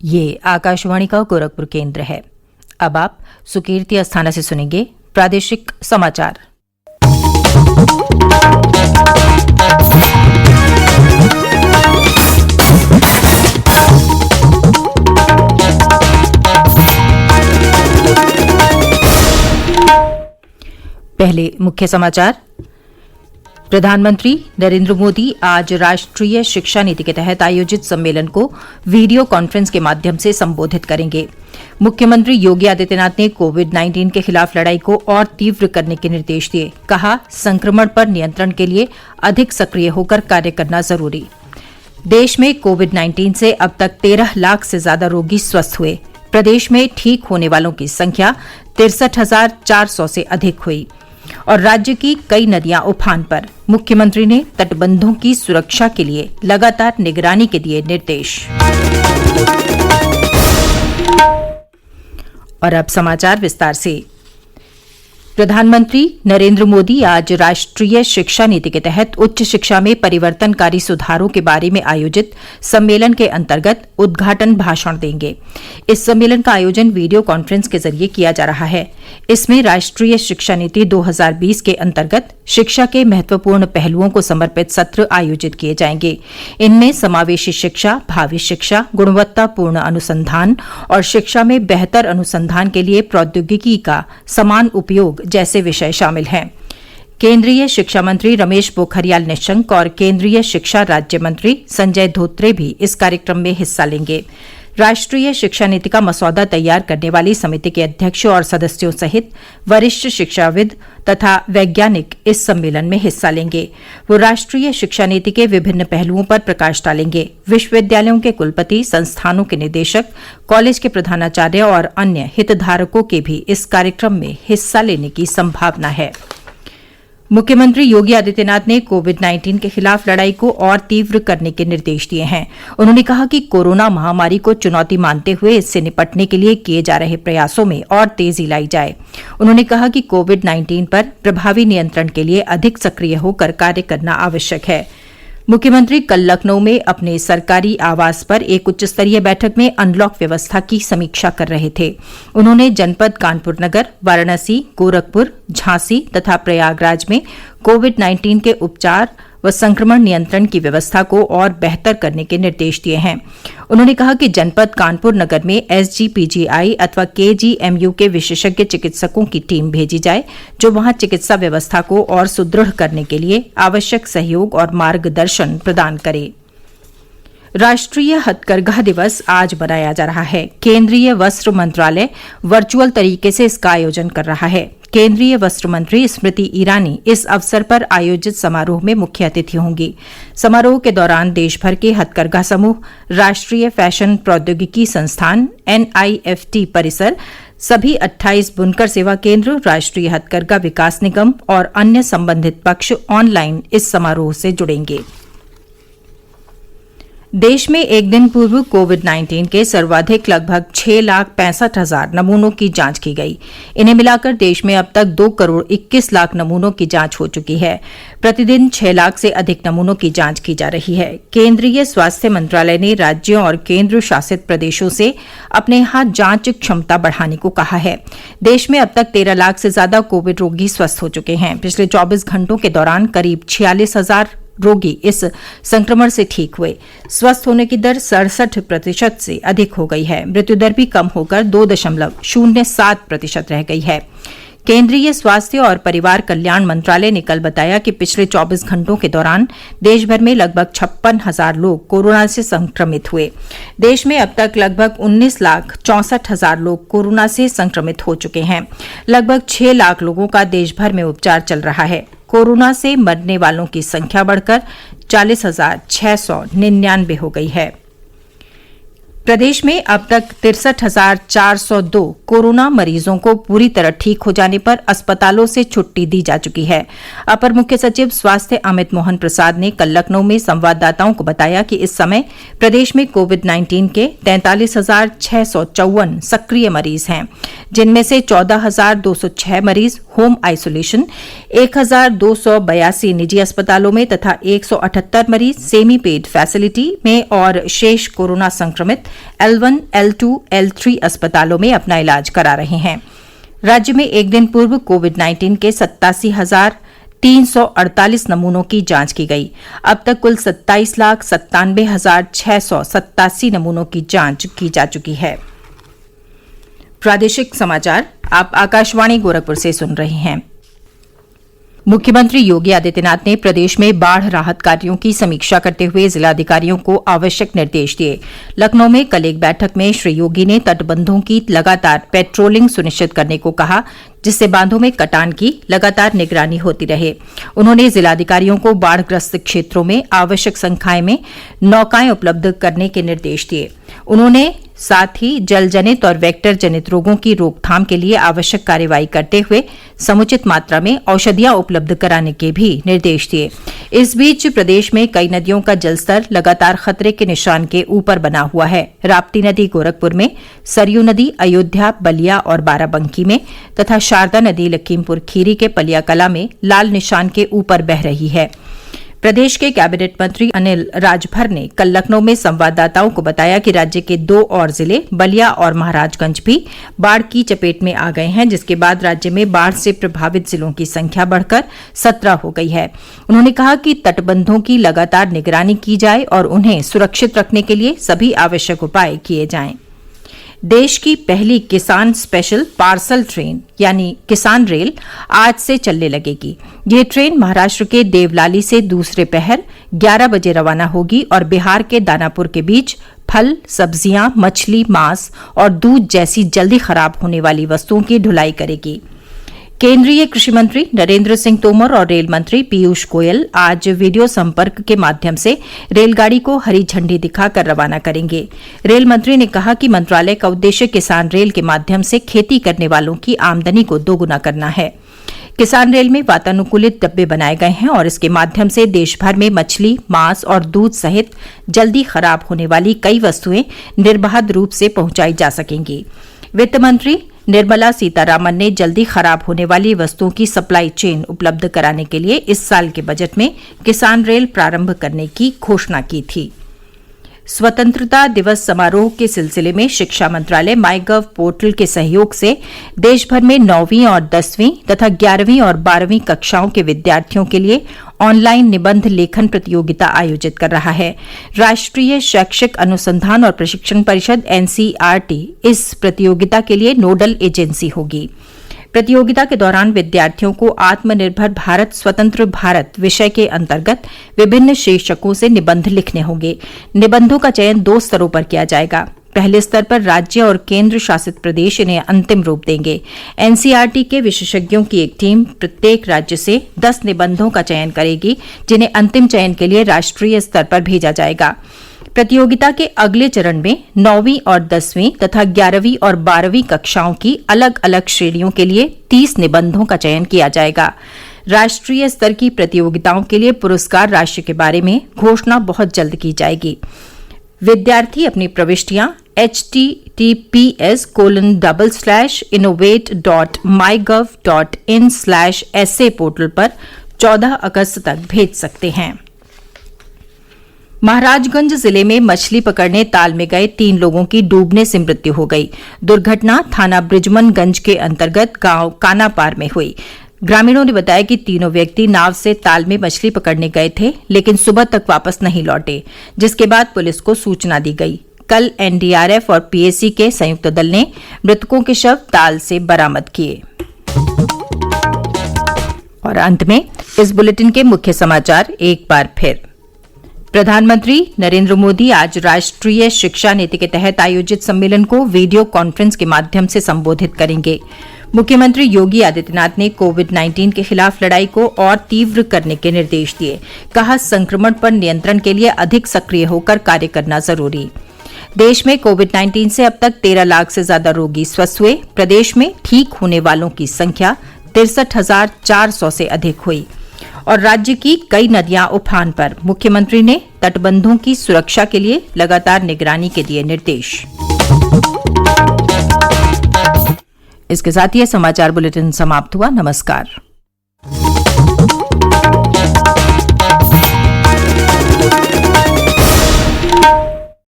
ये आकाशवाणी का गोरखपुर केंद्र है। अब आप सुकीर्ति अस्थाना से सुनेंगे प्रादेशिक समाचार। पहले मुख्य समाचार। प्रधानमंत्री नरेंद्र मोदी आज राष्ट्रीय शिक्षा नीति के तहत आयोजित सम्मेलन को वीडियो कॉन्फ्रेंस के माध्यम से संबोधित करेंगे। मुख्यमंत्री योगी आदित्यनाथ ने कोविड-19 के खिलाफ लड़ाई को और तीव्र करने के निर्देश दिए। कहा, संक्रमण पर नियंत्रण के लिए अधिक सक्रिय होकर कार्य करना जरूरी। देश में कोविड-19 से अब तक 13 लाख से ज्यादा रोगी स्वस्थ हुए। प्रदेश में ठीक होने वालों की संख्या 63,400 से अधिक हुई और राज्य की कई नदियां उफान पर। मुख्यमंत्री ने तटबंधों की सुरक्षा के लिए लगातार निगरानी के दिए निर्देश। और अब समाचार विस्तार से। प्रधानमंत्री नरेंद्र मोदी आज राष्ट्रीय शिक्षा नीति के तहत उच्च शिक्षा में परिवर्तनकारी सुधारों के बारे में आयोजित सम्मेलन के अंतर्गत उद्घाटन भाषण देंगे। इस सम्मेलन का आयोजन वीडियो कॉन्फ्रेंस के जरिए किया जा रहा है। इसमें राष्ट्रीय शिक्षा नीति 2020 के अंतर्गत शिक्षा के महत्वपूर्ण पहलुओं को समर्पित सत्र आयोजित किए जाएंगे। इनमें समावेशी शिक्षा, भावी शिक्षा, गुणवत्तापूर्ण अनुसंधान और शिक्षा में बेहतर अनुसंधान के लिए प्रौद्योगिकी का समान उपयोग जैसे विषय शामिल हैं। केंद्रीय शिक्षा मंत्री रमेश पोखरियाल निशंक और केंद्रीय शिक्षा राज्य मंत्री संजय धोत्रे भी इस कार्यक्रम में हिस्सा लेंगे। राष्ट्रीय शिक्षा नीति का मसौदा तैयार करने वाली समिति के अध्यक्ष और सदस्यों सहित वरिष्ठ शिक्षाविद तथा वैज्ञानिक इस सम्मेलन में हिस्सा लेंगे। वो राष्ट्रीय शिक्षा नीति के विभिन्न पहलुओं पर प्रकाश डालेंगे। विश्वविद्यालयों के कुलपति, संस्थानों के निदेशक, कॉलेज के प्रधानाचार्य और अन्य हितधारकों के भी इस कार्यक्रम में हिस्सा लेने की संभावना है। मुख्यमंत्री योगी आदित्यनाथ ने कोविड-19 के खिलाफ लड़ाई को और तीव्र करने के निर्देश दिए हैं। उन्होंने कहा कि कोरोना महामारी को चुनौती मानते हुए इससे निपटने के लिए किए जा रहे प्रयासों में और तेजी लाई जाए। उन्होंने कहा कि कोविड-19 पर प्रभावी नियंत्रण के लिए अधिक सक्रिय होकर कार्य करना आवश्यक है। मुख्यमंत्री कल लखनऊ में अपने सरकारी आवास पर एक उच्च स्तरीय बैठक में अनलॉक व्यवस्था की समीक्षा कर रहे थे। उन्होंने जनपद कानपुर नगर, वाराणसी, गोरखपुर, झांसी तथा प्रयागराज में कोविड-19 के उपचार व संक्रमण नियंत्रण की व्यवस्था को और बेहतर करने के निर्देश दिए हैं। उन्होंने कहा कि जनपद कानपुर नगर में एसजीपीजीआई अथवा केजीएमयू के विशेषज्ञ चिकित्सकों की टीम भेजी जाए, जो वहां चिकित्सा व्यवस्था को और सुदृढ़ करने के लिए आवश्यक सहयोग और मार्गदर्शन प्रदान करे। राष्ट्रीय हथकरघा दिवस आज मनाया जा रहा है। केंद्रीय वस्त्र मंत्रालय वर्चुअल तरीके से इसका आयोजन कर रहा है। केंद्रीय वस्त्र मंत्री स्मृति ईरानी इस अवसर पर आयोजित समारोह में मुख्य अतिथि होंगी। समारोह के दौरान देश भर के हथकरघा समूह, राष्ट्रीय फैशन प्रौद्योगिकी संस्थान NIFT परिसर, सभी 28 बुनकर सेवा केंद्र, राष्ट्रीय हथकरघा विकास निगम और अन्य संबंधित पक्ष ऑनलाइन इस समारोह से जुड़ेंगे। देश में एक दिन पूर्व कोविड-19 के सर्वाधिक लगभग 6,65,000 नमूनों की जांच की गई। इन्हें मिलाकर देश में अब तक 2,21,00,000 नमूनों की जांच हो चुकी है। प्रतिदिन 6 लाख से अधिक नमूनों की जांच की जा रही है। केंद्रीय स्वास्थ्य मंत्रालय ने राज्यों और केंद्र शासित प्रदेशों से अपने यहां जांच क्षमता बढ़ाने को कहा है। देश में अब तक 13 लाख से ज्यादा कोविड रोगी स्वस्थ हो चुके हैं। पिछले 24 घंटों के दौरान करीब 46,000 रोगी इस संक्रमण से ठीक हुए। स्वस्थ होने की दर 67% से अधिक हो गई है। मृत्यु दर भी कम होकर 2.07% रह गई है। केंद्रीय स्वास्थ्य और परिवार कल्याण मंत्रालय ने कल बताया कि पिछले 24 घंटों के दौरान देश भर में लगभग 56,000 लोग कोरोना से संक्रमित हुए। देश में अब तक लगभग 19,64,000 लोग कोरोना से संक्रमित हो चुके हैं। लगभग 6 लाख लोगों का देश भर में उपचार चल रहा है। कोरोना से मरने वालों की संख्या बढ़कर 40,699 हो गई है। प्रदेश में अब तक 63,402 कोरोना मरीजों को पूरी तरह ठीक हो जाने पर अस्पतालों से छुट्टी दी जा चुकी है। अपर मुख्य सचिव स्वास्थ्य अमित मोहन प्रसाद ने कल लखनऊ में संवाददाताओं को बताया कि इस समय प्रदेश में कोविड-19 के 43,654 सक्रिय मरीज हैं, जिनमें से 14,206 मरीज होम आइसोलेशन, 1,282 निजी अस्पतालों में तथा 178 मरीज सेमी पेड फैसिलिटी में और शेष कोरोना संक्रमित L1, L2, L3 अस्पतालों में अपना इलाज करा रहे हैं। राज्य में एक दिन पूर्व कोविड-19 के 87,348 नमूनों की जांच की गई। अब तक कुल 27,97,687 नमूनों की जांच की जा चुकी है। प्रादेशिक समाचार आप आकाशवाणी गोरखपुर से सुन रहे हैं। मुख्यमंत्री योगी आदित्यनाथ ने प्रदेश में बाढ़ राहत कार्यों की समीक्षा करते हुए जिलाधिकारियों को आवश्यक निर्देश दिए। लखनऊ में कल एक बैठक में श्री योगी ने तटबंधों की लगातार पेट्रोलिंग सुनिश्चित करने को कहा, जिससे बांधों में कटान की लगातार निगरानी होती रहे। उन्होंने जिलाधिकारियों को बाढ़ग्रस्त क्षेत्रों में आवश्यक संख्याएं में नौकाएं उपलब्ध करने के निर्देश दिए। उन्होंने साथ ही जल जनित और वेक्टर जनित रोगों की रोकथाम के लिए आवश्यक कार्रवाई करते हुए समुचित मात्रा में औषधियां उपलब्ध कराने के भी निर्देश दिए। इस बीच प्रदेश में कई नदियों का जलस्तर लगातार खतरे के निशान के ऊपर बना हुआ है। राप्ती नदी गोरखपुर में, सरयू नदी अयोध्या, बलिया और बाराबंकी में तथा शारदा नदी लखीमपुर खीरी के पलिया कला में लाल निशान के ऊपर बह रही है। प्रदेश के कैबिनेट मंत्री अनिल राजभर ने कल लखनऊ में संवाददाताओं को बताया कि राज्य के 2 और जिले बलिया और महाराजगंज भी बाढ़ की चपेट में आ गए हैं, जिसके बाद राज्य में बाढ़ से प्रभावित जिलों की संख्या बढ़कर 17 हो गई है। उन्होंने कहा कि तटबंधों की लगातार निगरानी की जाए और उन्हें सुरक्षित रखने के लिए सभी आवश्यक उपाय किए जाएं। देश की पहली किसान स्पेशल पार्सल ट्रेन यानी किसान रेल आज से चलने लगेगी। यह ट्रेन महाराष्ट्र के देवलाली से दूसरे पहर 11 बजे रवाना होगी और बिहार के दानापुर के बीच फल, सब्जियां, मछली, मांस और दूध जैसी जल्दी खराब होने वाली वस्तुओं की ढुलाई करेगी। केंद्रीय कृषि मंत्री नरेंद्र सिंह तोमर और रेल मंत्री पीयूष गोयल आज वीडियो संपर्क के माध्यम से रेलगाड़ी को हरी झंडी दिखाकर रवाना करेंगे। रेल मंत्री ने कहा कि मंत्रालय का उद्देश्य किसान रेल के माध्यम से खेती करने वालों की आमदनी को दोगुना करना है। किसान रेल में वातानुकूलित डब्बे बनाए गए हैं और इसके माध्यम से देश भर में मछली, मांस और दूध सहित जल्दी खराब होने वाली कई वस्तुएं निर्बाध रूप से पहुंचाई जा सकेंगी। वित्त मंत्री निर्मला सीतारामन ने जल्दी खराब होने वाली वस्तुओं की सप्लाई चेन उपलब्ध कराने के लिए इस साल के बजट में किसान रेल प्रारंभ करने की घोषणा की थी। स्वतंत्रता दिवस समारोह के सिलसिले में शिक्षा मंत्रालय माईगव पोर्टल के सहयोग से देश भर में 9वीं और 10वीं तथा 11वीं और 12वीं कक्षाओं के विद्यार्थियों के लिए ऑनलाइन निबंध लेखन प्रतियोगिता आयोजित कर रहा है। राष्ट्रीय शैक्षिक अनुसंधान और प्रशिक्षण परिषद NCERT इस प्रतियोगिता के लिए नोडल एजेंसी होगी। प्रतियोगिता के दौरान विद्यार्थियों को आत्मनिर्भर भारत, स्वतंत्र भारत विषय के अंतर्गत विभिन्न शीर्षकों से निबंध लिखने होंगे। निबंधों का चयन 2 स्तरों पर किया जाएगा। पहले स्तर पर राज्य और केंद्र शासित प्रदेश इन्हें अंतिम रूप देंगे। NCERT के विशेषज्ञों की एक टीम प्रत्येक राज्य से 10 निबंधों का चयन करेगी, जिन्हें अंतिम चयन के लिए राष्ट्रीय स्तर पर भेजा जाएगा। प्रतियोगिता के अगले चरण में 9वीं और 10वीं तथा 11वीं और 12वीं कक्षाओं की अलग अलग श्रेणियों के लिए 30 निबंधों का चयन किया जाएगा। राष्ट्रीय स्तर की प्रतियोगिताओं के लिए पुरस्कार राशि के बारे में घोषणा बहुत जल्द की जाएगी। विद्यार्थी अपनी प्रविष्टियां https://innovate.mygov.in/essay पोर्टल पर 14 अगस्त तक भेज सकते हैं। महाराजगंज जिले में मछली पकड़ने ताल में गए 3 लोगों की डूबने से मृत्यु हो गई। दुर्घटना थाना ब्रिजमनगंज के अंतर्गत गांव कानापार में हुई। ग्रामीणों ने बताया कि तीनों व्यक्ति नाव से ताल में मछली पकड़ने गए थे, लेकिन सुबह तक वापस नहीं लौटे, जिसके बाद पुलिस को सूचना दी गई। कल NDRF और PAC के संयुक्त दल ने मृतकों के शव ताल से बरामद किए। और अंत में इस बुलेटिन के मुख्य समाचार एक बार फिर। प्रधानमंत्री नरेंद्र मोदी आज राष्ट्रीय शिक्षा नीति के तहत आयोजित सम्मेलन को वीडियो कॉन्फ्रेंस के माध्यम से संबोधित करेंगे। मुख्यमंत्री योगी आदित्यनाथ ने कोविड-19 के खिलाफ लड़ाई को और तीव्र करने के निर्देश दिए। कहा, संक्रमण पर नियंत्रण के लिए अधिक सक्रिय होकर कार्य करना जरूरी। देश में कोविड-19 से अब तक 13 लाख से ज्यादा रोगी स्वस्थ हुए। प्रदेश में ठीक होने वालों की संख्या 63,400 से अधिक हुई। और राज्य की कई नदियां उफान पर। मुख्यमंत्री ने तटबंधों की सुरक्षा के लिए लगातार निगरानी के दिए निर्देश। इसके साथ ही समाचार बुलेटिन समाप्त हुआ। नमस्कार।